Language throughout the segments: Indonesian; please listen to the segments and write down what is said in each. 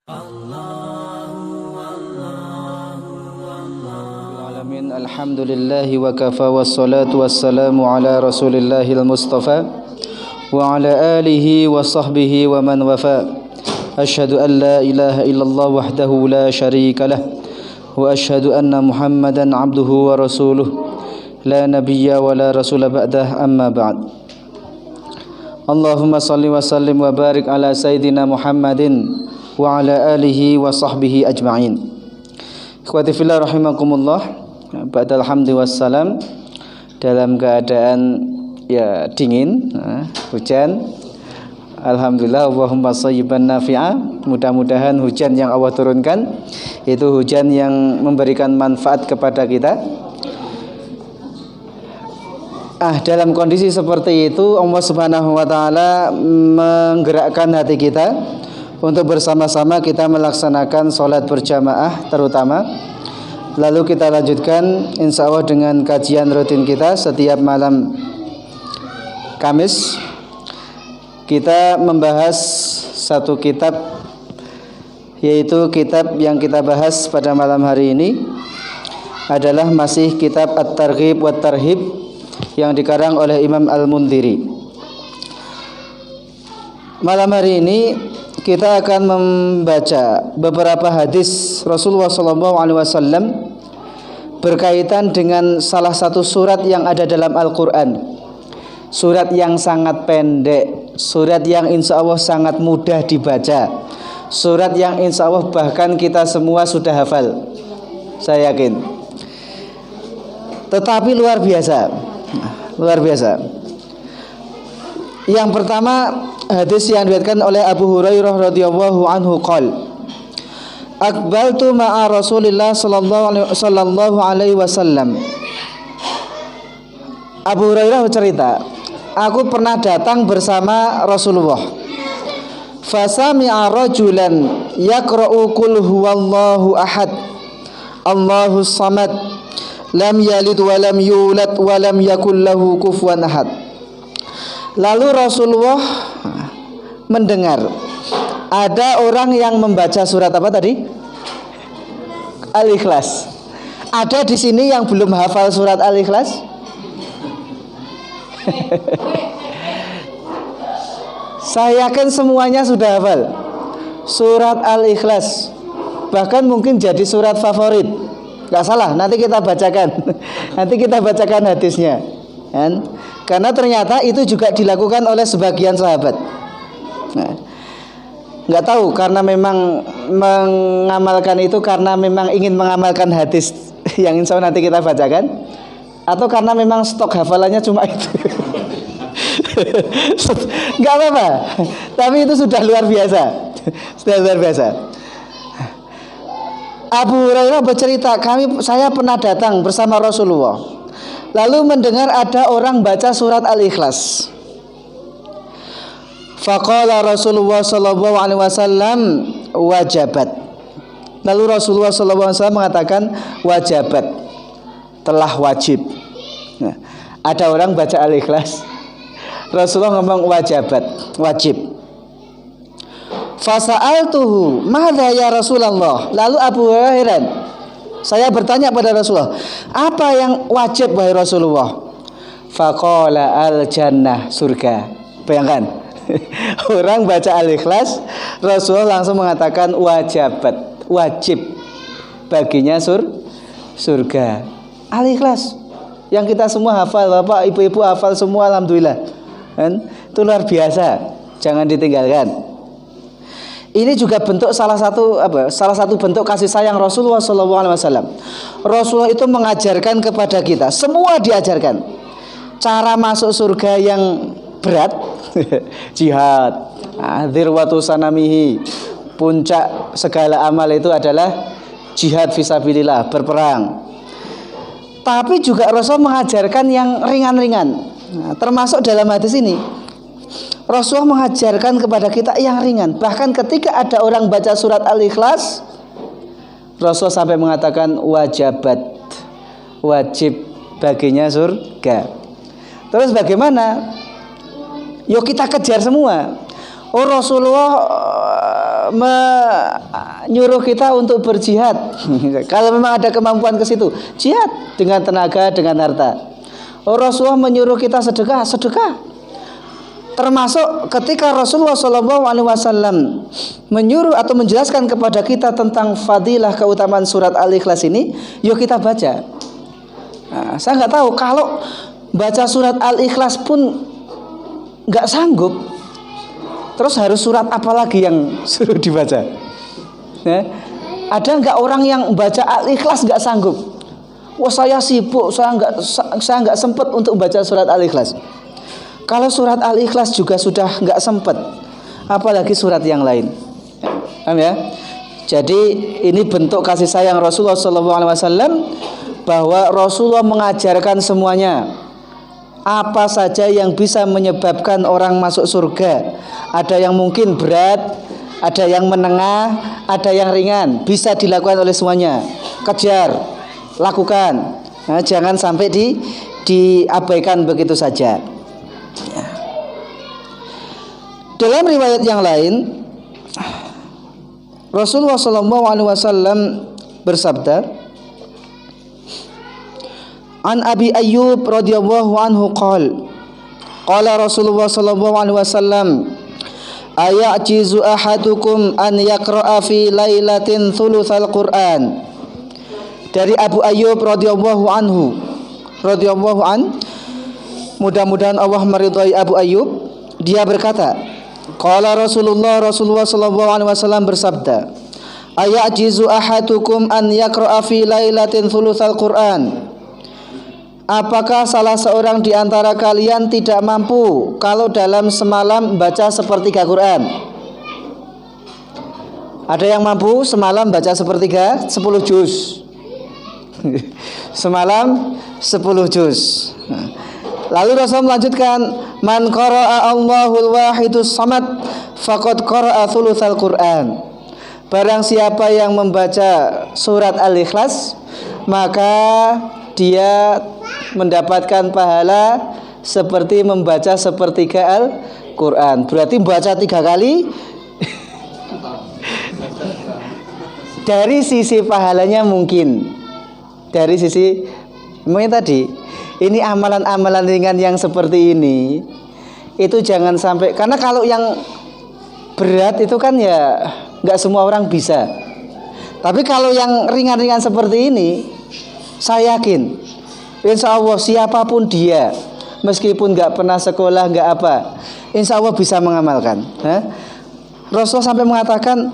Alamin, alhamdulillahi wa kafa, wassalatu wassalamu ala rasulillahil mustafa wa ala alihi wa sahbihi wa man wafa. Ashhadu an la ilaha illallah wahdahu la syarika lah wa ashhadu anna muhammadan abduhu wa rasuluh la nabiyya wa la rasula ba'dah, amma ba'd. Allahumma salli wa sallim wa barik ala sayyidina Muhammadin wa ala alihi wa sahbihi ajma'in. Ikhwati fillah rahimakumullah, ba'dal hamdi wassalam, dalam keadaan ya dingin, hujan. Alhamdulillah, Allahumma shayyiban nafi'a. Mudah-mudahan hujan yang Allah turunkan itu hujan yang memberikan manfaat kepada kita. Dalam kondisi seperti itu Allah Subhanahu wa taala menggerakkan hati kita untuk bersama-sama kita melaksanakan sholat berjamaah terutama. Lalu kita lanjutkan insya Allah dengan kajian rutin kita setiap malam Kamis. Kita membahas satu kitab, yaitu kitab yang kita bahas pada malam hari ini adalah masih kitab At-Targhib wa Tarhib yang dikarang oleh Imam Al-Mundhiri. Malam hari ini kita akan membaca beberapa hadis Rasulullah SAW berkaitan dengan salah satu surat yang ada dalam Al-Quran. Surat yang sangat pendek, surat yang insya Allah sangat mudah dibaca, surat yang insya Allah bahkan kita semua sudah hafal, saya yakin. Tetapi luar biasa. Yang pertama, hadis yang diriwayatkan oleh Abu Hurairah radhiyallahu anhu qala, aqbaltu ma'a Rasulillah sallallahu alaihi wasallam. Abu Hurairah bercerita, aku pernah datang bersama Rasulullah. Fasami'a rajulan yaqra'u qul huwallahu ahad, Allahus samad, lam yalid wa lam yulad wa lam yakul lahu kufuwan ahad. Lalu Rasulullah mendengar ada orang yang membaca surat apa tadi? Al-Ikhlas. Ada di sini yang belum hafal surat Al-Ikhlas? Saya yakin semuanya sudah hafal surat Al-Ikhlas. Bahkan mungkin jadi surat favorit. Gak salah, nanti kita bacakan. Nanti kita bacakan hadisnya kan? Karena ternyata itu juga dilakukan oleh sebagian sahabat. Gak tahu karena memang mengamalkan itu karena memang ingin mengamalkan hadis yang insya Allah nanti kita bacakan, atau karena memang stok hafalannya cuma itu. Gak apa-apa, tapi itu sudah luar biasa. Sudah luar biasa. Abu Hurairah bercerita, saya pernah datang bersama Rasulullah, lalu mendengar ada orang baca surat Al-Ikhlas. Faqala Rasulullah sallallahu alaihi wasallam wajabat. Lalu Rasulullah sallallahu alaihi wasallam mengatakan wajabat, telah wajib. Nah, ada orang baca Al-Ikhlas, Rasulullah ngomong wajabat, wajib. Fasa'altuhu madza ya Rasulullah. Lalu Abu Hurairah heran. Saya bertanya pada Rasulullah, apa yang wajib wahai Rasulullah? Faqala al-jannah, surga. Bayangkan, orang baca Al-Ikhlas, Rasulullah langsung mengatakan wajabat, wajib baginya surga. Al-Ikhlas yang kita semua hafal, Bapak, Ibu-ibu hafal semua, alhamdulillah. Kan? Itu luar biasa, jangan ditinggalkan. Ini juga bentuk salah satu bentuk kasih sayang Rasulullah SAW. Rasulullah itu mengajarkan kepada kita, semua diajarkan. Cara masuk surga yang berat, jihad, dzirwatu sanamihi, puncak segala amal itu adalah jihad fisabilillah, berperang. Tapi juga Rasul mengajarkan yang ringan-ringan. Termasuk dalam hadis ini Rasulullah mengajarkan kepada kita yang ringan. Bahkan ketika ada orang baca surat Al-Ikhlas, Rasul sampai mengatakan wajabat, wajib baginya surga. Terus bagaimana? Yuk kita kejar semua. Oh, Rasulullah menyuruh kita untuk berjihad. Kalau memang ada kemampuan ke situ, jihad dengan tenaga, dengan harta. Rasulullah menyuruh kita sedekah, sedekah. Termasuk ketika Rasulullah SAW menyuruh atau menjelaskan kepada kita tentang fadilah keutamaan surat Al-Ikhlas ini, yuk kita baca. Nah, saya nggak tahu kalau baca surat Al-Ikhlas pun nggak sanggup, terus harus surat apa lagi yang suruh dibaca? Ya. Ada nggak orang yang baca Al-Ikhlas nggak sanggup? Wah, saya sibuk, saya nggak sempat untuk baca surat Al-Ikhlas. Kalau surat Al-Ikhlas juga sudah nggak sempat, apalagi surat yang lain. Paham ya? Jadi ini bentuk kasih sayang Rasulullah SAW, bahwa Rasulullah mengajarkan semuanya. Apa saja yang bisa menyebabkan orang masuk surga. Ada yang mungkin berat, ada yang menengah, ada yang ringan. Bisa dilakukan oleh semuanya. Kejar, lakukan. Nah, jangan sampai diabaikan begitu saja. Ya. Dalam riwayat yang lain, Rasulullah SAW bersabda, An Abi Ayyub radhiyallahu anhu qala Rasulullah sallallahu alaihi wasallam, ayajizu ahadukum an yaqra'a fi lailatin thulutsal Qur'an. Dari Abu Ayyub radhiyallahu anhu, mudah-mudahan Allah meridhai Abu Ayyub, dia berkata, qala Rasulullah sallallahu alaihi wasallam bersabda, ayajizu ahadukum an yaqra'a fi lailatin thulutsal Qur'an. Apakah salah seorang di antara kalian tidak mampu kalau dalam semalam baca sepertiga Quran? Ada yang mampu semalam baca sepertiga, 10 juz. Semalam 10 juz. Lalu Rasul melanjutkan, man qara'a Allahul wahidus samad faqad qara'a thulutsal Qur'an. Barang siapa yang membaca surat Al-Ikhlas, maka dia mendapatkan pahala seperti membaca sepertiga Al-Quran. Berarti membaca 3 kali. Dari sisi pahalanya mungkin, dari sisi mungkin tadi, ini amalan-amalan ringan yang seperti ini, itu jangan sampai, karena kalau yang berat itu kan ya nggak semua orang bisa. Tapi kalau yang ringan-ringan seperti ini, saya yakin insya Allah siapapun dia, meskipun nggak pernah sekolah, nggak apa, insya Allah bisa mengamalkan. Rasulullah sampai mengatakan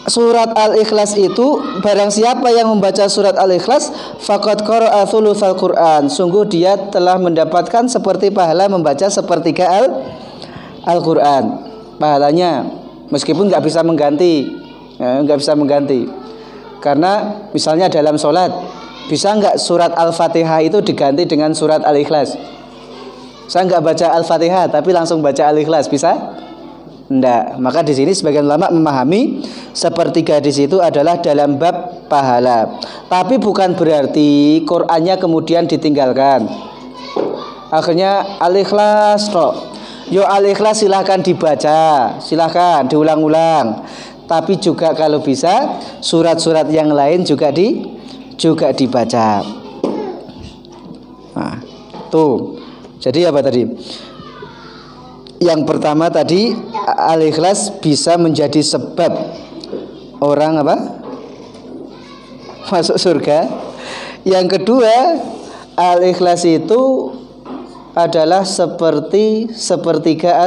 surat Al-Ikhlas itu, barang siapa yang membaca surat Al-Ikhlas faqad qara'a thulutsal Qur'an, sungguh dia telah mendapatkan seperti pahala membaca sepertiga Al-Quran. Pahalanya meskipun nggak bisa mengganti, karena misalnya dalam sholat, bisa nggak surat Al-Fatihah itu diganti dengan surat Al-Ikhlas? Saya nggak baca Al-Fatihah tapi langsung baca Al-Ikhlas, bisa? Enggak. Maka di sini sebagian ulama memahami sepertiga di situ adalah dalam bab pahala. Tapi bukan berarti Qur'annya kemudian ditinggalkan. Akhirnya Al-Ikhlas toh. Yo Al-Ikhlas silahkan dibaca, silahkan diulang-ulang. Tapi juga kalau bisa surat-surat yang lain juga dibaca. Nah, tuh. Jadi apa tadi? Yang pertama tadi, Al-Ikhlas bisa menjadi sebab orang apa? Masuk surga. Yang kedua, Al-Ikhlas itu adalah seperti sepertiga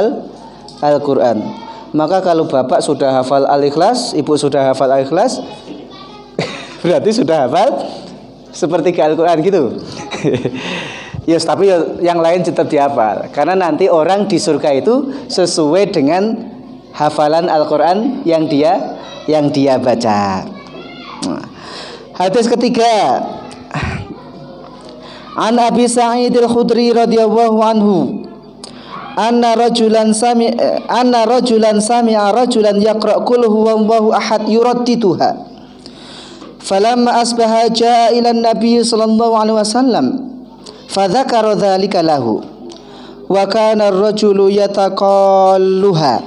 Al-Quran. Maka kalau bapak sudah hafal Al-Ikhlas, ibu sudah hafal Al-Ikhlas, berarti sudah hafal sepertiga Al-Quran gitu. Yes, tapi yang lain tetap dihafal, karena nanti orang di surga itu sesuai dengan hafalan Al-Quran yang dia baca. Hadis ketiga, An Abi Sa'id Al-Khudri radhiyallahu anhu, anna rajulan sami'a rajulan yaqra' qul huwallahu ahad yuraddituha. Falamma asbaha jaa ila an-nabiy sallallahu alaihi wasallam fadzakara dzalika lahu wa kana ar-rajulu yataqalluha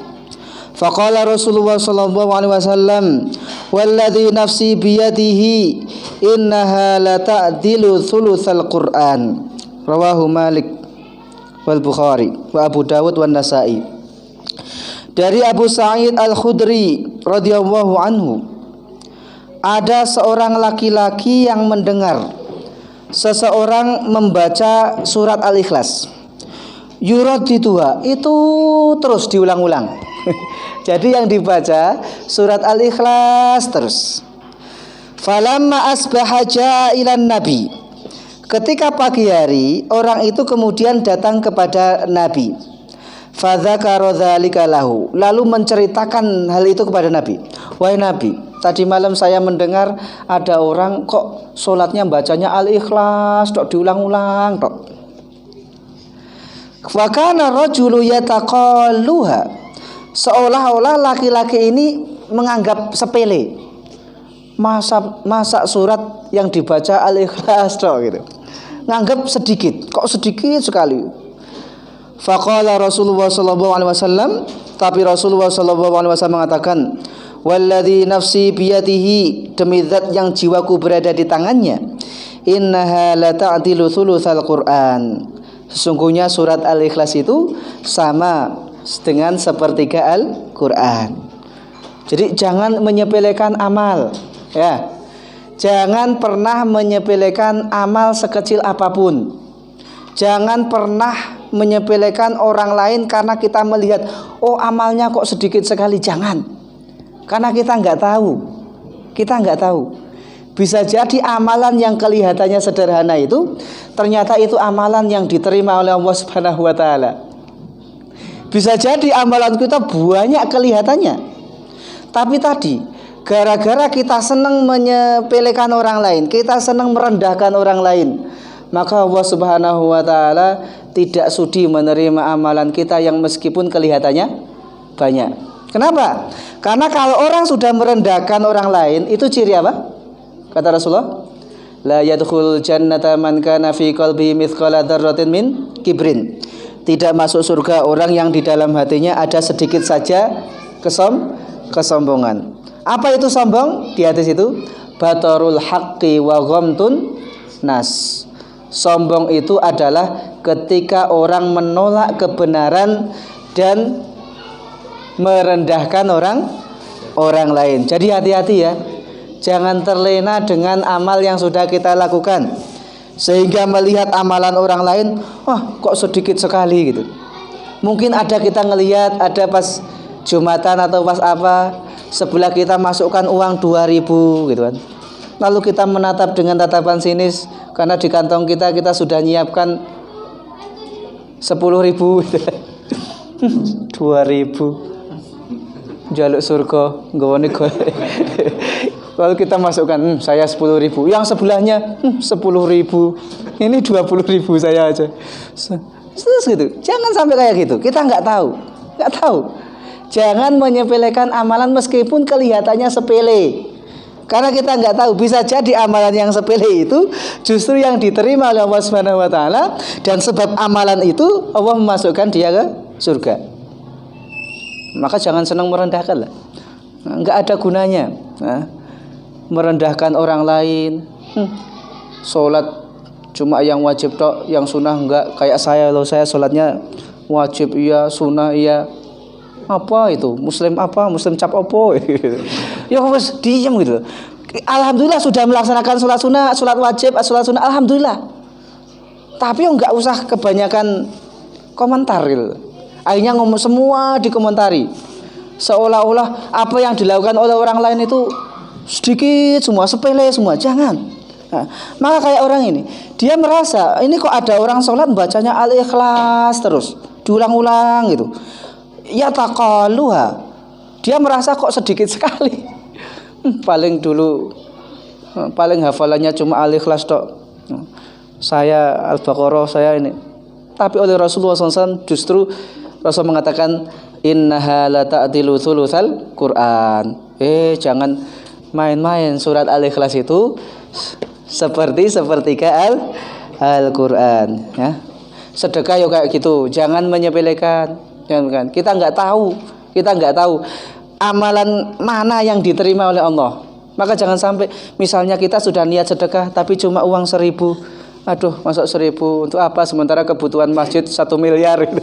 Faqala Rasulullah sallallahu alaihi wasallam, "Walladzi nafsi biyadihi innaha la ta'dilu thulutsal Qur'an." Rawahu Malik wal Bukhari wa Abu Dawud wan Nasa'i. Dari Abu Sa'id Al-Khudri radhiyallahu anhu, ada seorang laki-laki yang mendengar seseorang membaca surat Al-Ikhlas. Yuraddiduha, itu terus diulang-ulang. Jadi yang dibaca surat Al-Ikhlas terus. Falamma asbaha jaa ilan nabi. Ketika pagi hari, orang itu kemudian datang kepada Nabi. Fadzakara dzalika lahu. Lalu menceritakan hal itu kepada Nabi. Wahai Nabi, tadi malam saya mendengar ada orang kok sholatnya bacanya Al-Ikhlas, tok diulang-ulang tok. Wa kana rajulu yataqalluha. Seolah-olah laki-laki ini menganggap sepele. Masa surat yang dibaca Al-Ikhlas tok gitu. Nganggap sedikit, kok sedikit sekali. Faqala Rasulullah sallallahu alaihi wasallam, tapi Rasulullah sallallahu alaihi wasallam mengatakan, "Walladzi nafsi biyadihi, demi zat yang jiwaku berada di tangannya, innaha la ta'dilu thulutsal Qur'an." Sesungguhnya surat Al-Ikhlas itu sama dengan sepertiga Al-Qur'an. Jadi jangan menyepelekan amal, ya. Jangan pernah menyepelekan amal sekecil apapun. Jangan pernah menyepelekan orang lain karena kita melihat, oh amalnya kok sedikit sekali. Jangan. Karena kita nggak tahu. Kita nggak tahu. Bisa jadi amalan yang kelihatannya sederhana itu ternyata itu amalan yang diterima oleh Allah Subhanahu wa taala. Bisa jadi amalan kita banyak kelihatannya. Tapi tadi gara-gara kita senang menyepelekan orang lain, kita senang merendahkan orang lain, maka Allah Subhanahu wa taala tidak sudi menerima amalan kita yang meskipun kelihatannya banyak. Kenapa? Karena kalau orang sudah merendahkan orang lain, itu ciri apa? Kata Rasulullah, la yadkhul jannata man kana fi qalbihi mithqala dzarratin min kibrin. Tidak masuk surga orang yang di dalam hatinya ada sedikit saja kesombongan. Apa itu sombong? Di hadis itu, batarul haqqi wa ghamtun nas. Sombong itu adalah ketika orang menolak kebenaran dan merendahkan orang lain. Jadi hati-hati ya. Jangan terlena dengan amal yang sudah kita lakukan sehingga melihat amalan orang lain, wah kok sedikit sekali gitu. Mungkin ada kita ngelihat, ada pas Jumatan atau pas apa, sebelah kita masukkan uang 2.000 gitu kan. Lalu kita menatap dengan tatapan sinis karena di kantong kita sudah nyiapkan 10.000 gitu. 2.000 jaluk surga nggone golek. Lalu kita masukkan, saya 10.000, yang sebelahnya 10.000, ini 20.000 saya aja. Terus gitu. Jangan sampai kayak gitu. Kita nggak tahu. Jangan menyepelekan amalan meskipun kelihatannya sepele. Karena kita nggak tahu, bisa jadi amalan yang sepele itu justru yang diterima oleh Allah Subhanahu wa taala, dan sebab amalan itu Allah memasukkan dia ke surga. Maka jangan senang merendahkan lah. Nggak ada gunanya. Merendahkan orang lain. Sholat cuma yang wajib tok, yang sunnah enggak. Kayak saya loh, saya sholatnya wajib iya, sunnah iya. Apa itu? Muslim apa? Muslim cap opo? Ya wes diam gitu. Alhamdulillah sudah melaksanakan sholat sunnah, sholat wajib, sholat sunnah. Alhamdulillah. Tapi enggak usah kebanyakan komentar gitu. Akhirnya ngomong semua dikomentari. Seolah-olah apa yang dilakukan oleh orang lain itu sedikit semua, sepele semua. Jangan. Nah, maka kayak orang ini, dia merasa ini kok ada orang sholat bacanya Al-Ikhlas terus diulang-ulang gitu. Ya taqalluha. Dia merasa kok sedikit sekali. Paling hafalannya cuma Al-Ikhlas tok. Saya Al-Baqarah, saya ini. Tapi oleh Rasulullah SAW justru Rasul mengatakan innaha la ta'dilu thulutsal Qur'an. Jangan main-main, surat Al-Ikhlas itu sepertiga Al-Qur'an ya. Sedekah ya kayak gitu, jangan menyepelekan. Jangan, kita nggak tahu Kita nggak tahu amalan mana yang diterima oleh Allah. Maka jangan sampai misalnya kita sudah niat sedekah tapi cuma uang 1.000. Aduh, masuk 1.000 untuk apa? Sementara kebutuhan masjid 1 miliar gitu.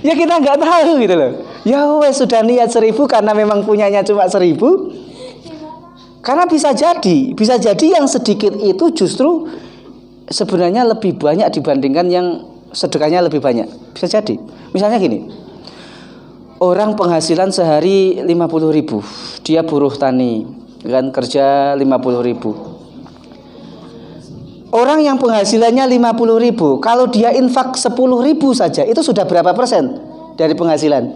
Ya kita nggak tahu gitu loh. Ya wes sudah niat 1.000 karena memang punyanya cuma 1.000. Karena bisa jadi yang sedikit itu justru sebenarnya lebih banyak dibandingkan yang sedekahnya lebih banyak. Bisa jadi. Misalnya gini. Orang penghasilan sehari 50.000. Dia buruh tani, kan kerja 50.000. Orang yang penghasilannya 50.000, kalau dia infak 10.000 saja, itu sudah berapa persen dari penghasilan?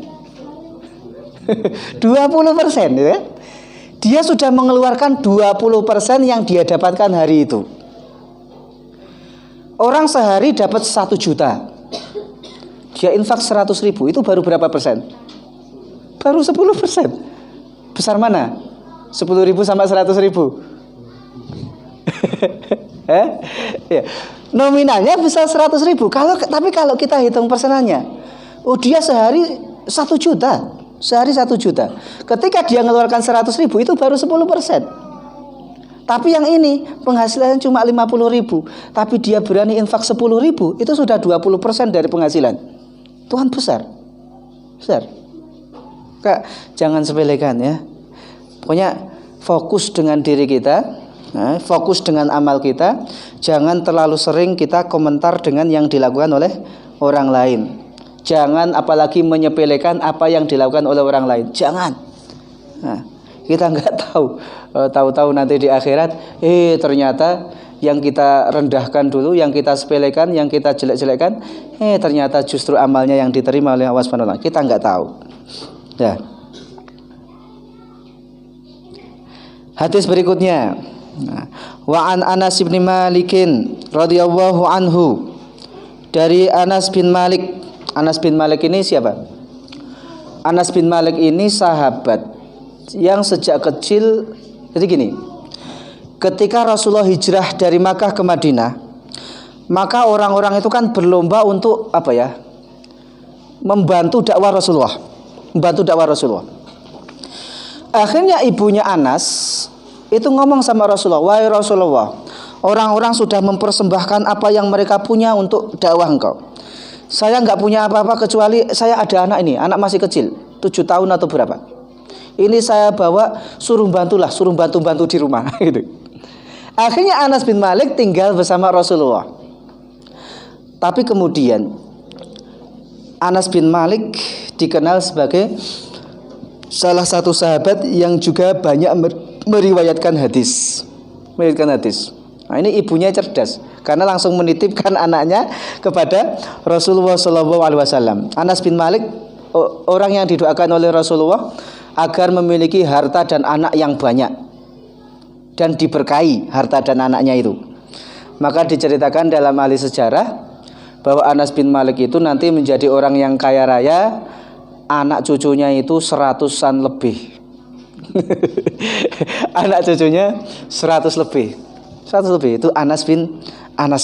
20%, ya? Dia sudah mengeluarkan 20% yang dia dapatkan hari itu. Orang sehari dapat 1 juta, dia infak 100.000, itu baru berapa persen? Baru 10%. Besar mana? 10.000 sama 100.000? Ya. Nominalnya bisa 100.000. Tapi kalau kita hitung persenannya, oh dia sehari 1 juta, sehari 1 juta. Ketika dia mengeluarkan 100.000 itu baru 10%. Tapi yang ini penghasilannya cuma 50.000, tapi dia berani infak 10.000, itu sudah 20% dari penghasilan. Tuhan besar. Kak, jangan sepelekan ya. Pokoknya fokus dengan diri kita. Nah, fokus dengan amal kita. Jangan terlalu sering kita komentar dengan yang dilakukan oleh orang lain. Jangan apalagi menyepelekan apa yang dilakukan oleh orang lain. Jangan. Nah, kita nggak tahu. Tahu-tahu nanti di akhirat, ternyata yang kita rendahkan dulu, yang kita sepelekan, yang kita jelek-jelekkan, ternyata justru amalnya yang diterima oleh Allah Subhanahu wa taala. Kita nggak tahu. Ya. Hadis berikutnya. Wa an Anas bin Malikin radhiyallahu anhu, dari Anas bin Malik. Anas bin Malik ini siapa? Anas bin Malik ini sahabat yang sejak kecil. Jadi gini, ketika Rasulullah hijrah dari Makkah ke Madinah, maka orang-orang itu kan berlomba untuk apa ya? Membantu dakwah Rasulullah. Akhirnya ibunya Anas itu ngomong sama Rasulullah, wahai Rasulullah, orang-orang sudah mempersembahkan apa yang mereka punya untuk dakwah engkau. Saya nggak punya apa-apa kecuali saya ada anak ini, anak masih kecil, 7 tahun atau berapa. Ini saya bawa, suruh bantu di rumah. Gitu. Akhirnya Anas bin Malik tinggal bersama Rasulullah. Tapi kemudian Anas bin Malik dikenal sebagai salah satu sahabat yang juga banyak meriwayatkan hadis. Nah, ini ibunya cerdas karena langsung menitipkan anaknya kepada Rasulullah SAW. Anas bin Malik orang yang didoakan oleh Rasulullah agar memiliki harta dan anak yang banyak dan diberkahi harta dan anaknya itu. Maka diceritakan dalam ahli sejarah bahwa Anas bin Malik itu nanti menjadi orang yang kaya raya, anak cucunya itu 100-an lebih. Anak cucunya 100 lebih itu Anas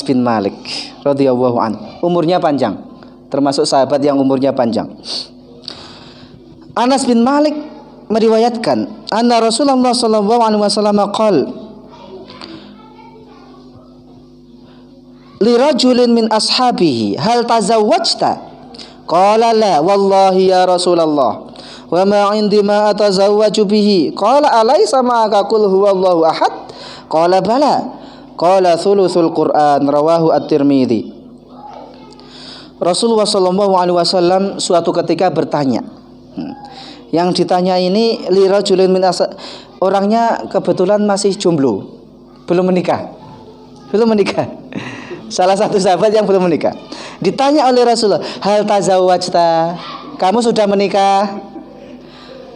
bin Malik radhiyallahu anhu. Umurnya panjang, termasuk sahabat yang umurnya panjang. Anas bin Malik meriwayatkan anna Rasulullah sallallahu alaihi wasallam qala li rajulin min ashabihi hal tazawwajta qala la wallahi ya Rasulullah wa ma 'indi ma atazawwaju bihi qala alaysa ma'aka qul huwallahu ahad qala bala qala thuluthul Qur'an rawahu at-Tirmidzi. Rasulullah sallallahu alaihi wasallam suatu ketika bertanya. Yang ditanya ini li rajulin min orangnya kebetulan masih jomblo, belum menikah. Salah satu sahabat yang belum menikah. Ditanya oleh Rasulullah, hal tazawwajta, kamu sudah menikah?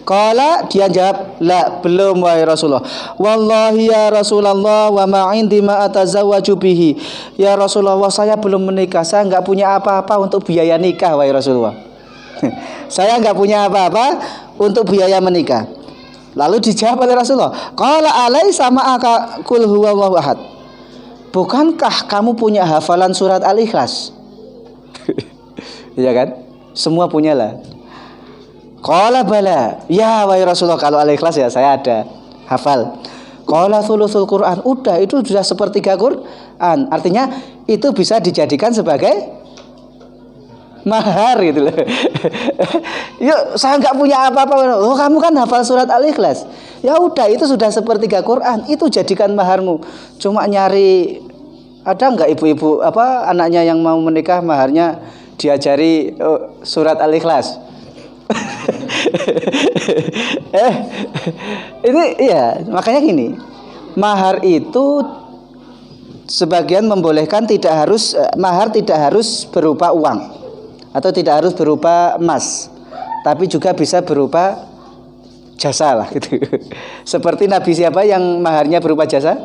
Qala, dia jawab, la, belum wahai Rasulullah. Wallahi ya Rasulullah wa ma 'indi ma atazawwaju bihi. Ya Rasulullah, saya belum menikah, saya enggak punya apa-apa untuk biaya nikah wahai Rasulullah. Saya enggak punya apa-apa untuk biaya menikah. Lalu dijawab oleh Rasulullah, qala alaysa ma'aka qul huwallahu ahad. Bukankah kamu punya hafalan surat Al-Ikhlas? Iya kan? Semua punyalah. Qala bala. Ya wahai Rasulullah, kalau Al-Ikhlas ya saya ada hafal. Qala thuluthul Quran. Udah, itu sudah sepertiga Quran. Artinya itu bisa dijadikan sebagai mahar gitu loh. Yuk, saya nggak punya apa-apa. Oh, kamu kan hafal surat Al-Ikhlas. Ya udah, itu sudah sepertiga Quran. Itu jadikan maharmu. Cuma nyari, ada nggak ibu-ibu apa anaknya yang mau menikah maharnya diajari surat Al-Ikhlas? Ini iya, makanya gini. Mahar itu sebagian membolehkan mahar tidak harus berupa uang atau tidak harus berupa emas, tapi juga bisa berupa jasa lah gitu. Seperti Nabi siapa yang maharnya berupa jasa?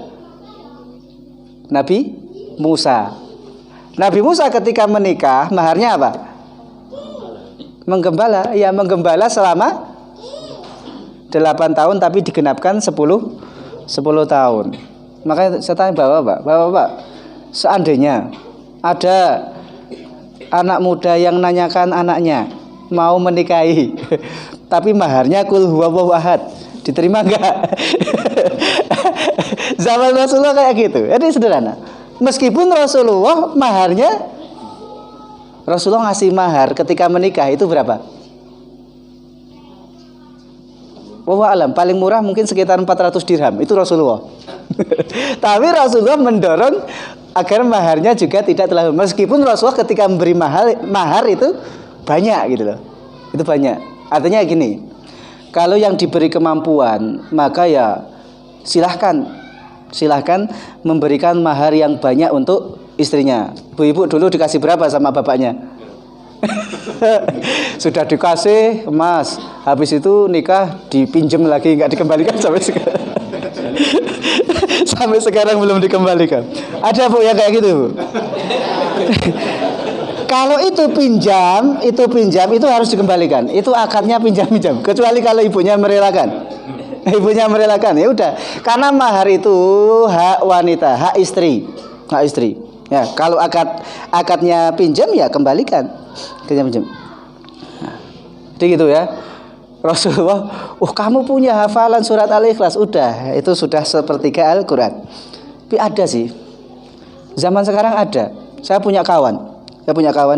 Nabi Musa. Nabi Musa ketika menikah maharnya apa? Menggembala. Ya, menggembala selama 8 tahun tapi digenapkan 10 tahun. Makanya saya tanya Bapak, seandainya ada anak muda yang nanyakan anaknya mau menikahi tapi maharnya qul huwallahu ahad, diterima enggak? Zaman Rasulullah kayak gitu. Jadi sederhana. Meskipun Rasulullah maharnya, Rasulullah ngasih mahar ketika menikah itu berapa? Wallahu alam, paling murah mungkin sekitar 400 dirham. Itu Rasulullah. Tapi Rasulullah mendorong agar maharnya juga tidak terlalu. Meskipun Rasulullah ketika memberi mahar itu banyak gitu loh. Itu banyak. Artinya gini, kalau yang diberi kemampuan, maka ya silahkan memberikan mahar yang banyak untuk istrinya. Bu-ibu dulu dikasih berapa sama bapaknya? Sudah dikasih emas, habis itu nikah dipinjam lagi, nggak dikembalikan sampai sekarang. Sampai sekarang belum dikembalikan. Ada Bu yang kayak gitu Bu? Kalau itu pinjam itu harus dikembalikan. Itu akadnya pinjam. Kecuali kalau ibunya merelakan. Ibunya merelakan, ya udah. Karena mahar itu hak wanita, hak istri. Ya, kalau akadnya pinjam ya kembalikan. Pinjam. Nah, jadi gitu ya. Rasulullah, kamu punya hafalan surat Al-Ikhlas, udah, itu sudah sepertiga Al-Quran. Tapi ada sih, zaman sekarang ada. Saya punya kawan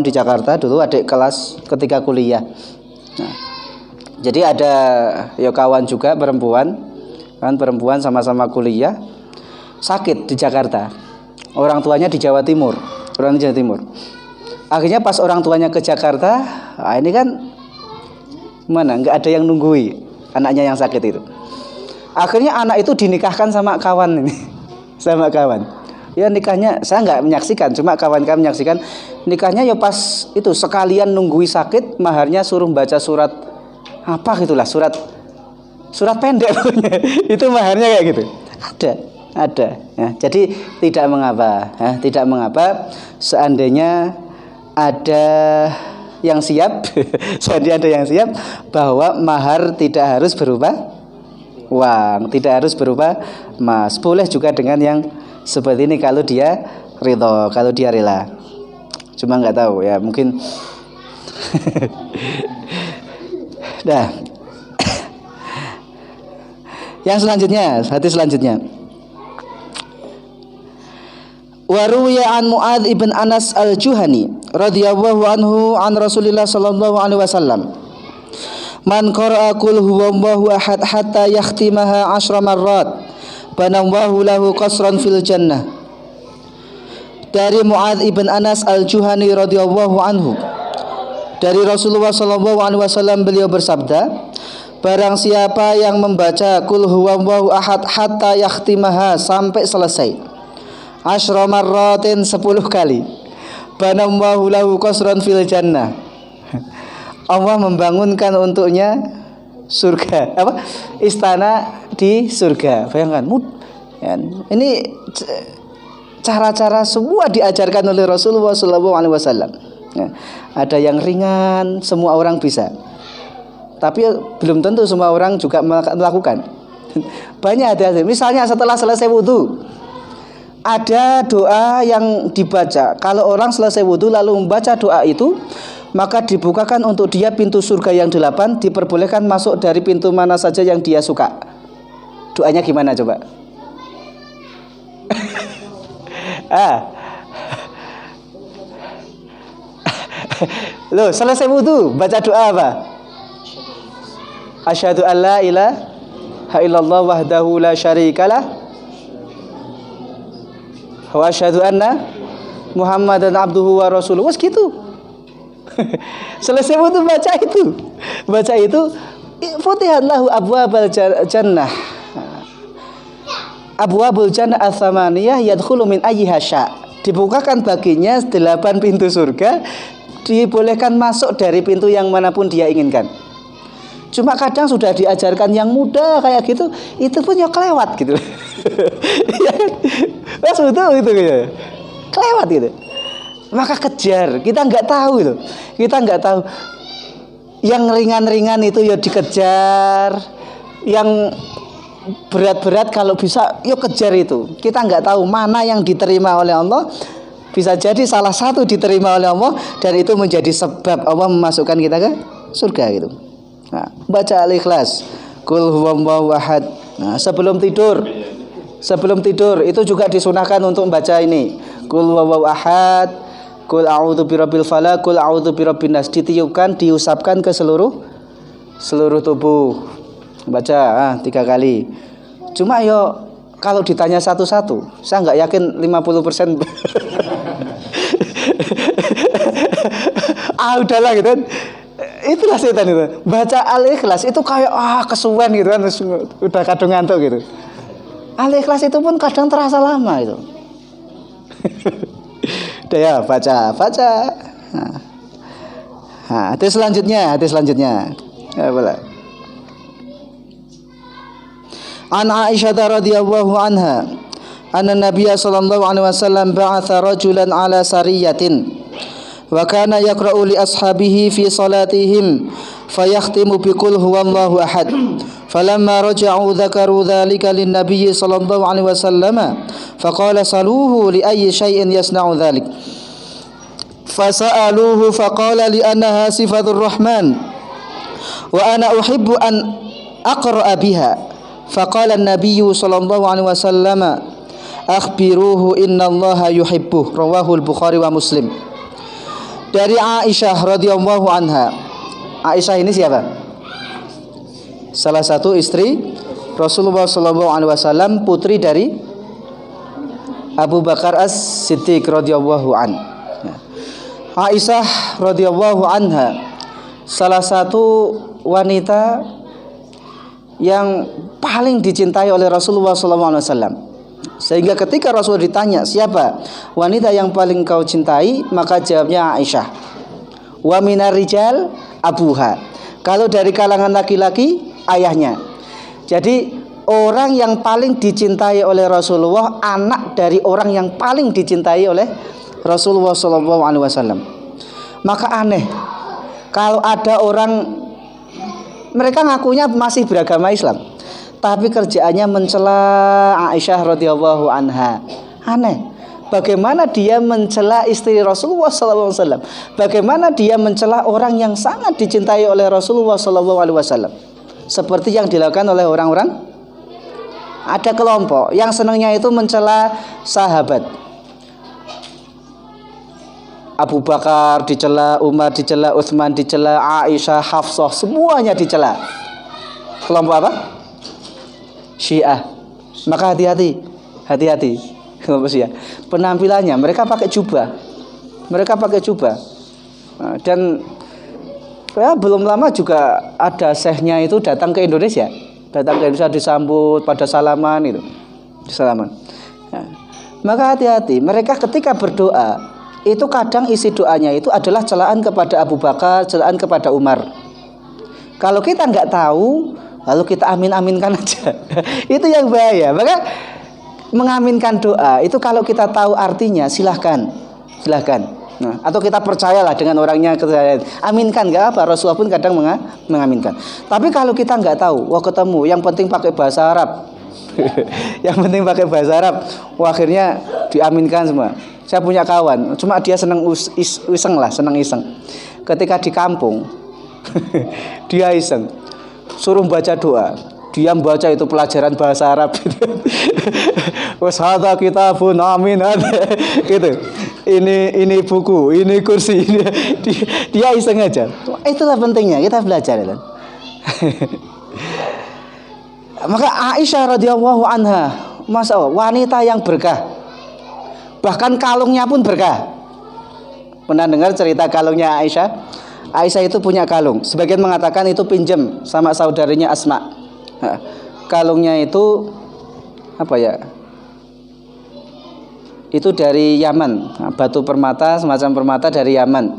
di Jakarta dulu, adik kelas ketika kuliah. Nah, jadi ada ya kawan juga perempuan sama-sama kuliah, sakit di Jakarta. Orang tuanya di Jawa Timur. Akhirnya pas orang tuanya ke Jakarta, ini kan mana nggak ada yang nunggui anaknya yang sakit itu. Akhirnya anak itu dinikahkan sama kawan ini, sama kawan. Ya nikahnya saya nggak menyaksikan, cuma kawan-kawan menyaksikan nikahnya ya pas itu sekalian nunggui sakit, maharnya suruh baca surat apa gitulah, surat pendek punya. Itu maharnya kayak gitu. Ada. Ya, jadi tidak mengapa seandainya ada yang siap, bahwa mahar tidak harus berupa uang, tidak harus berupa emas. Boleh juga dengan yang seperti ini kalau dia ridho, kalau dia rela. Cuma nggak tahu ya, mungkin. Dah. Yang selanjutnya, hadis selanjutnya. Wa ruwiya an Mu'adz ibn Anas al-Juhani radhiyallahu anhu an Rasulillah sallallahu alaihi wasallam. Man qara'a qul huwallahu ahad hatta yakhtimaha 10 marrat banallahu lahu qasran fil jannah. Dari Mu'adz ibn Anas al-Juhani radhiyallahu anhu, dari Rasulullah sallallahu alaihi wasallam, beliau bersabda, barang siapa yang membaca qul huwallahu ahad hatta yakhtimaha sampai selesai, 10 marratin 10 kali, banallahu lahu qasran fil jannah, Allah membangunkan untuknya surga, istana di surga. Bayangkan, ini cara-cara semua diajarkan oleh Rasulullah SAW. Ya, ada yang ringan, semua orang bisa, tapi belum tentu semua orang juga melakukan. Banyak ada, misalnya setelah selesai wudhu, ada doa yang dibaca. Kalau orang selesai wudhu lalu membaca doa itu, maka dibukakan untuk dia pintu surga yang 8, diperbolehkan masuk dari pintu mana saja yang dia suka. Doanya gimana coba? Loh, selesai wudu baca doa apa? Asyhadu an la ilaha illallah wahdahu la syarikalah wa asyhadu anna Muhammadan abduhu wa rasuluhu. Gitu. Selesai wudu baca itu. Baca itu, futihat lahu abwabal jannah. Abwabul jannah ats-tsamaniyah yadkhulu min ayyiha sya'. Dibukakan baginya 8 pintu surga, dibolehkan masuk dari pintu yang manapun dia inginkan. Cuma kadang sudah diajarkan yang mudah kayak gitu, itu pun ya kelewat gitu. Mas betul gitu ya. Kelewat gitu. Maka kejar, kita nggak tahu itu. Kita nggak tahu. Yang ringan-ringan itu ya dikejar. Yang berat-berat kalau bisa yuk kejar itu. Kita nggak tahu mana yang diterima oleh Allah. Bisa jadi salah satu diterima oleh Allah dan itu menjadi sebab Allah memasukkan kita ke surga gitu. Nah, baca Al-Ikhlas, Qul huwallahu ahad. Nah, sebelum tidur itu juga disunahkan untuk membaca ini. Qul huwallahu ahad, Qul a'udzu birabbil falaq, Qul a'udzu birabbin nas. Ditiupkan, diusapkan ke seluruh tubuh. Baca 3 kali. Cuma yo kalau ditanya satu-satu, saya nggak yakin 50%. Udahlah gitu kan. Itulah setan itu. Baca Al-Ikhlas itu kayak kesuwen gitu kan, udah kadung ngantuk gitu. Al-Ikhlas itu pun kadang terasa lama itu. Udah ya, baca. Nah, hadis selanjutnya. Ya, boleh. An Aisyah radhiyallahu anha, anna Nabiy sallallahu alaihi wasallam ba'atha rajulan ala sariyatin wa kana yaqra'u li ashabihi fi salatihim fayakhtimu bi qul huwallahu ahad. Falamma raja'u dzakaru dzalika lin Nabiy sallallahu alaihi wasallam faqala saluhu li ayyi shay'in yasna'u dzalik. Fasa'aluhu faqala li annaha sifatur rahman wa ana uhibbu an aqra'a biha. Faqala an-nabiyyu sallallahu alaihi wasallam akhbiruhu innallaha yuhibbuh. Rawahu al-Bukhari wa Muslim. Dari Aisyah radhiyallahu anha. Aisyah ini siapa? Salah satu istri Rasulullah sallallahu alaihi wasallam, putri dari Abu Bakar As-Siddiq radhiyallahu an. Aisyah radhiyallahu anha salah satu wanita yang paling dicintai oleh Rasulullah SAW. Sehingga ketika Rasul ditanya siapa wanita yang paling kau cintai, maka jawabnya Aisyah. Wa minar rijal abuha. Kalau dari kalangan laki-laki, ayahnya. Jadi orang yang paling dicintai oleh Rasulullah, anak dari orang yang paling dicintai oleh Rasulullah SAW. Maka aneh kalau ada orang, mereka ngakunya masih beragama Islam, tapi kerjaannya mencela Aisyah radhiyallahu anha. Aneh. Bagaimana dia mencela istri Rasulullah SAW? Bagaimana dia mencela orang yang sangat dicintai oleh Rasulullah SAW? Seperti yang dilakukan oleh orang-orang. Ada kelompok yang senangnya itu mencela sahabat. Abu Bakar dicela, Umar dicela, Utsman dicela, Aisyah, Hafsah, semuanya dicela. Kelompok apa? Syiah. Maka hati-hati. Kelompok Syiah. Penampilannya mereka pakai jubah. Dan ya, belum lama juga ada syekhnya itu datang ke Indonesia. Disambut pada salaman itu. Ya. Maka hati-hati. Mereka ketika berdoa itu kadang isi doanya itu adalah celaan kepada Abu Bakar, celaan kepada Umar. Kalau kita nggak tahu, lalu kita amin-aminkan aja. Itu yang bahaya. Maka mengaminkan doa itu kalau kita tahu artinya silahkan. Nah, atau kita percayalah dengan orangnya, aminkan, nggak apa. Rasulullah pun kadang mengaminkan. Tapi kalau kita nggak tahu, ketemu, yang penting pakai bahasa Arab. Akhirnya diaminkan semua. Saya punya kawan, cuma dia senang iseng. ketika di kampung dia iseng suruh baca doa. Dia membaca itu pelajaran bahasa Arab gitu. Wes hadza kitabun amin gitu. Ini buku, ini kursi, ini. Dia iseng aja. Itulah pentingnya kita belajar itu. Maka Aisyah radhiyallahu anha, Masya Allah, wanita yang berkah. Bahkan kalungnya pun berkah. Pernah dengar cerita kalungnya Aisyah? Aisyah itu punya kalung. Sebagian mengatakan itu pinjam sama saudarinya Asma. Nah, kalungnya itu apa ya? Itu dari Yaman, nah, batu permata, semacam permata dari Yaman.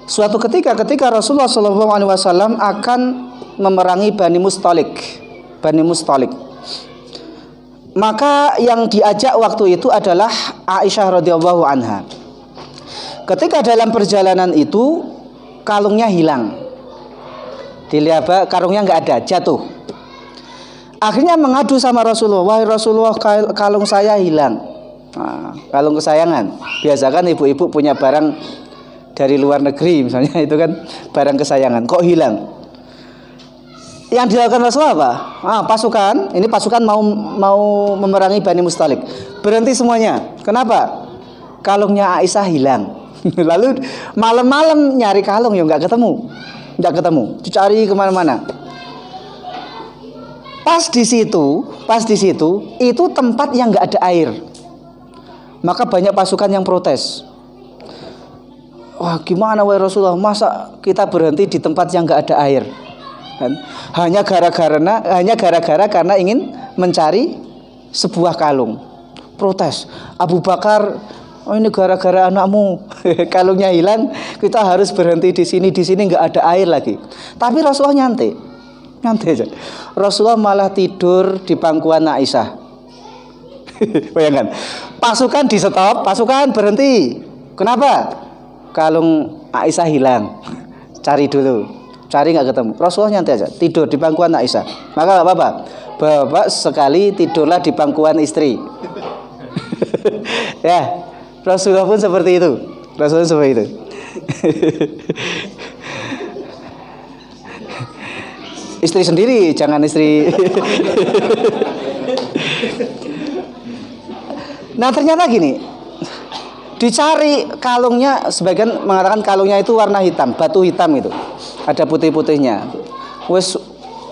Suatu ketika Rasulullah SAW akan memerangi Bani Mustalik, maka yang diajak waktu itu adalah Aisyah radhiyallahu anha. Ketika dalam perjalanan itu kalungnya hilang. Dilihat kalungnya nggak ada, jatuh. Akhirnya mengadu sama Rasulullah, wahai Rasulullah, kalung saya hilang. Nah, kalung kesayangan. Biasa kan ibu-ibu punya barang dari luar negeri misalnya, itu kan barang kesayangan. Kok hilang? Yang dilakukan Rasulullah apa? Pasukan mau memerangi Bani Mustalik. Berhenti semuanya. Kenapa? Kalungnya Aisyah hilang. Lalu malam-malam nyari kalung ya nggak ketemu, dicari kemana-mana. Pas di situ itu tempat yang nggak ada air. Maka banyak pasukan yang protes. Wah, gimana wahai Rasulullah, masa kita berhenti di tempat yang nggak ada air? Hanya gara-gara karena ingin mencari sebuah kalung. Protes. Abu Bakar, oh ini gara-gara anakmu kalungnya hilang, kita harus berhenti di sini nggak ada air lagi. Tapi Rasulullah nyantai aja. Rasulullah malah tidur di pangkuan Aisyah. Bayangkan, pasukan di stop, pasukan berhenti. Kenapa? Kalung Aisyah hilang. Cari nggak ketemu. Rasulullah nyantai aja, tidur di pangkuan Aisyah. Maka nggak apa-apa, bapak sekali tidurlah di pangkuan istri. Ya, Rasulullah pun seperti itu. Istri sendiri, jangan istri. Nah, ternyata gini, dicari kalungnya, sebagian mengatakan kalungnya itu warna hitam, batu hitam itu, ada putih-putihnya. Wes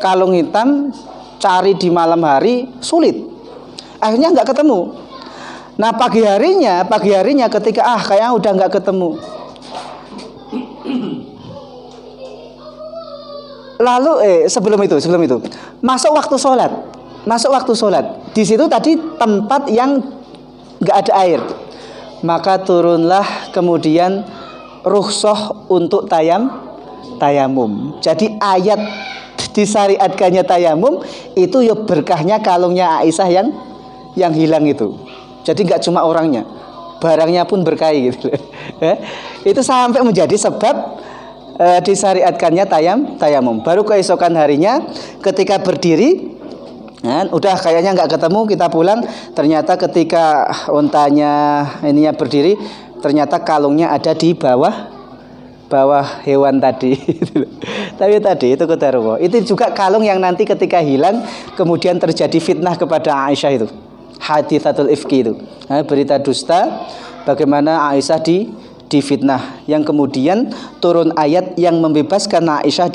kalung hitam, cari di malam hari sulit. Akhirnya nggak ketemu. Nah, pagi harinya ketika kayaknya udah nggak ketemu. Lalu sebelum itu masuk waktu sholat. Di situ tadi tempat yang nggak ada air. Maka turunlah kemudian rukhsah untuk tayamum. Jadi ayat disyariatkannya tayamum itu ya berkahnya kalungnya Aisyah yang hilang itu. Jadi nggak cuma orangnya, barangnya pun berkahi gitu. Itu sampai menjadi sebab disyariatkannya tayamum. Baru keesokan harinya ketika berdiri, udah kayaknya nggak ketemu, kita pulang. Ternyata ketika untanya ininya berdiri, ternyata kalungnya ada di bawah hewan tadi. Tapi tadi itu qadarullah. Itu juga kalung yang nanti ketika hilang kemudian terjadi fitnah kepada Aisyah itu. Haditsatul ifki itu. Berita dusta bagaimana Aisyah difitnah, yang kemudian turun ayat yang membebaskan Aisyah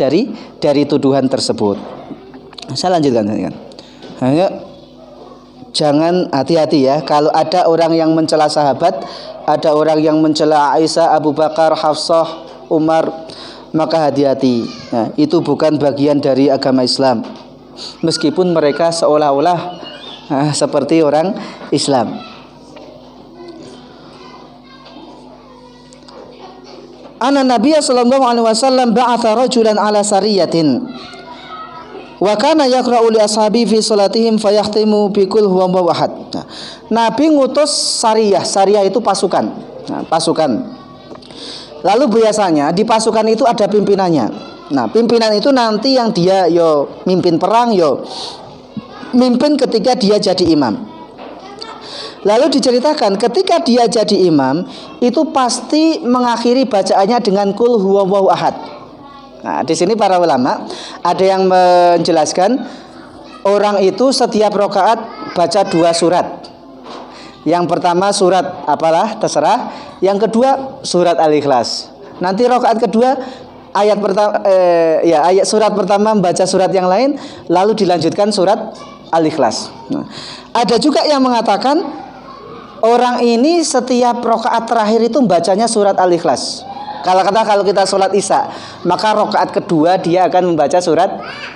dari tuduhan tersebut. Saya lanjutkan. Hanya jangan, hati-hati ya, kalau ada orang yang mencela sahabat, ada orang yang mencela Aisyah, Abu Bakar, Hafsah, Umar, maka hati-hati. Nah, itu bukan bagian dari agama Islam. Meskipun mereka seolah-olah seperti orang Islam. Anna Nabiya sallallahu alaihi wasallam ba'atha rajulan ala sariyatin wa kana yaqra'u li ashabi fi salatihim fayahtimu bi qul huwallahu ahad. Nabi ngutus sariyah itu pasukan. Pasukan. Lalu biasanya di pasukan itu ada pimpinannya. Nah, pimpinan itu nanti yang dia mimpin perang, mimpin ketika dia jadi imam. Lalu diceritakan ketika dia jadi imam itu pasti mengakhiri bacaannya dengan kul huwallahu ahad. Nah, di sini para ulama ada yang menjelaskan orang itu setiap rakaat baca 2 surat. Yang pertama surat apalah terserah, yang kedua surat Al-Ikhlas. Nanti rakaat kedua ayat pertama ayat surat pertama membaca surat yang lain, lalu dilanjutkan surat Al-Ikhlas. Nah, ada juga yang mengatakan orang ini setiap rakaat terakhir itu bacanya surat Al-Ikhlas. Kalau kita sholat isya, maka rakaat kedua dia akan membaca surat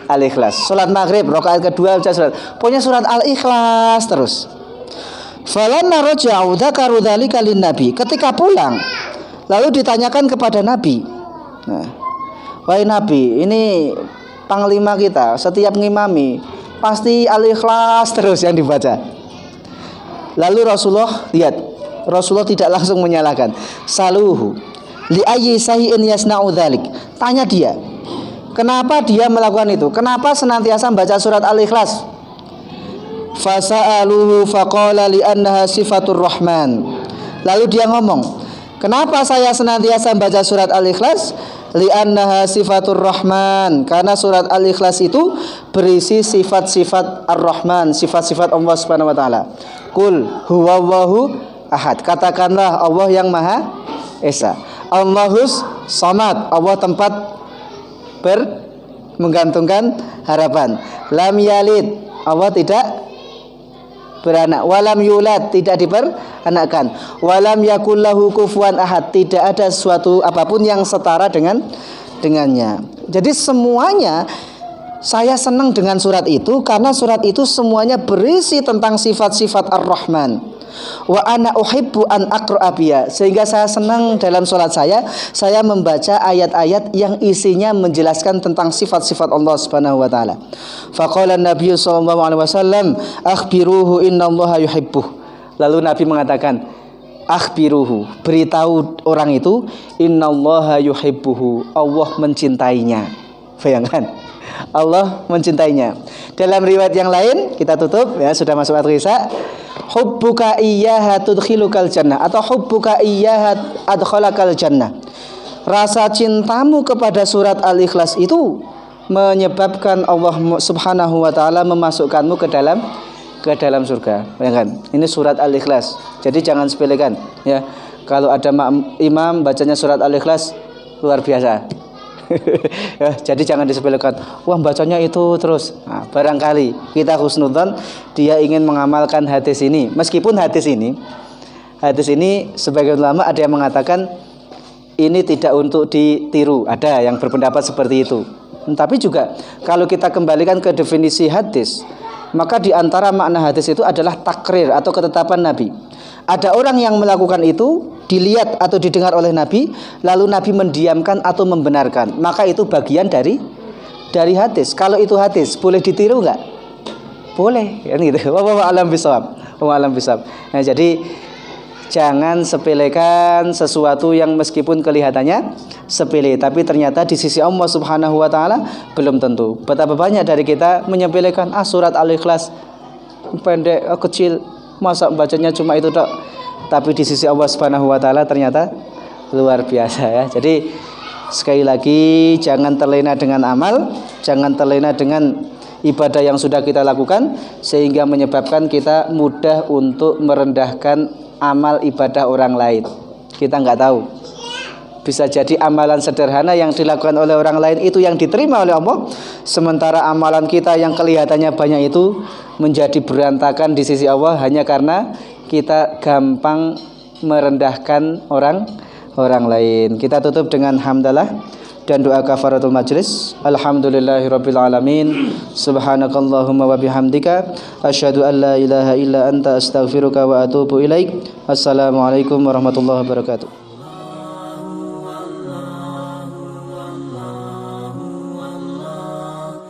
Al-Ikhlas. Sholat maghrib rakaat kedua baca surat, pokoknya surat Al-Ikhlas terus. Falamma raja'u dzakaru dzalika lin-nabi. Ketika pulang, lalu ditanyakan kepada Nabi. Nah, wahai Nabi, ini panglima kita setiap ngimami pasti Al-Ikhlas terus yang dibaca. Lalu Rasulullah tidak langsung menyalahkan. Saluhu li ayyi sahiin yasna'u dzalik. Tanya dia, kenapa dia melakukan itu? Kenapa senantiasa membaca surat Al-Ikhlas? Fasa'aluhu faqala li'annaha sifatur rahman. Lalu dia ngomong, kenapa saya senantiasa membaca surat Al-Ikhlas? Li'annaha sifatur rahman. Karena surat Al-Ikhlas itu berisi sifat-sifat Ar-Rahman, sifat-sifat Allah Subhanahu wa taala. Qul huwallahu ahad. Katakanlah Allah yang Maha Esa. Allahus Samad. Allah tempat menggantungkan harapan. Lam yalid. Allah tidak beranak. Walam yulad, tidak diperanakkan. Walam yakullahu kufuwan ahad, tidak ada suatu apapun yang setara dengannya. Jadi semuanya saya senang dengan surat itu karena surat itu semuanya berisi tentang sifat-sifat Ar-Rahman. Wa ana uhibbu an aqra'a biha, sehingga saya senang dalam salat saya membaca ayat-ayat yang isinya menjelaskan tentang sifat-sifat Allah Subhanahu wa taala. Faqala an-nabiy sallallahu alaihi wasallam akhbiruhu innallaha yuhibbuh. Lalu Nabi mengatakan, akhbiruhu, beritahu orang itu, innallaha yuhibbuhu, Allah mencintainya. Bayangkan, Allah mencintainya. Dalam riwayat yang lain, kita tutup ya, sudah masuk waktu Isya. Hubbuka iyyaha tudkhilukal jannah, atau hubbuka iyyaha adkhalakal jannah. Rasa cintamu kepada surat Al-Ikhlas itu menyebabkan Allah Subhanahu wa taala memasukkanmu ke dalam surga. Bayangkan, ini surat Al-Ikhlas. Jadi jangan sepelekan ya. Kalau ada imam bacanya surat Al-Ikhlas luar biasa. Ya, jadi jangan disepelekan. Wah, bacanya itu terus. Nah, barangkali kita husnudzon dia ingin mengamalkan hadis ini. Meskipun hadis ini sebagian ulama ada yang mengatakan ini tidak untuk ditiru. Ada yang berpendapat seperti itu. Tapi juga kalau kita kembalikan ke definisi hadis, maka di antara makna hadis itu adalah takrir atau ketetapan Nabi. Ada orang yang melakukan itu, dilihat atau didengar oleh Nabi, lalu Nabi mendiamkan atau membenarkan, maka itu bagian dari hadis. Kalau itu hadis, boleh ditiru enggak? Boleh, kan gitu. Wallahu a'lam bishawab. Nah, jadi jangan sepelekan sesuatu yang meskipun kelihatannya sepele, tapi ternyata di sisi Allah Subhanahu wa taala belum tentu. Betapa banyak dari kita menyepelekan surat Al-Ikhlas pendek, kecil, masa bacanya cuma itu tok. Tapi di sisi Allah Subhanahu wa taala ternyata luar biasa ya. Jadi sekali lagi jangan terlena dengan amal, jangan terlena dengan ibadah yang sudah kita lakukan sehingga menyebabkan kita mudah untuk merendahkan amal ibadah orang lain. Kita nggak tahu. Bisa jadi amalan sederhana yang dilakukan oleh orang lain itu yang diterima oleh Allah, sementara amalan kita yang kelihatannya banyak itu menjadi berantakan di sisi Allah hanya karena kita gampang merendahkan orang lain. Kita tutup dengan hamdalah dan doa kafaratul majlis. Alhamdulillahirabbil alamin. Subhanakallahumma wa bihamdika asyhadu an la ilaha illa anta astaghfiruka wa atubu ilaik. Wassalamualaikum warahmatullahi wabarakatuh.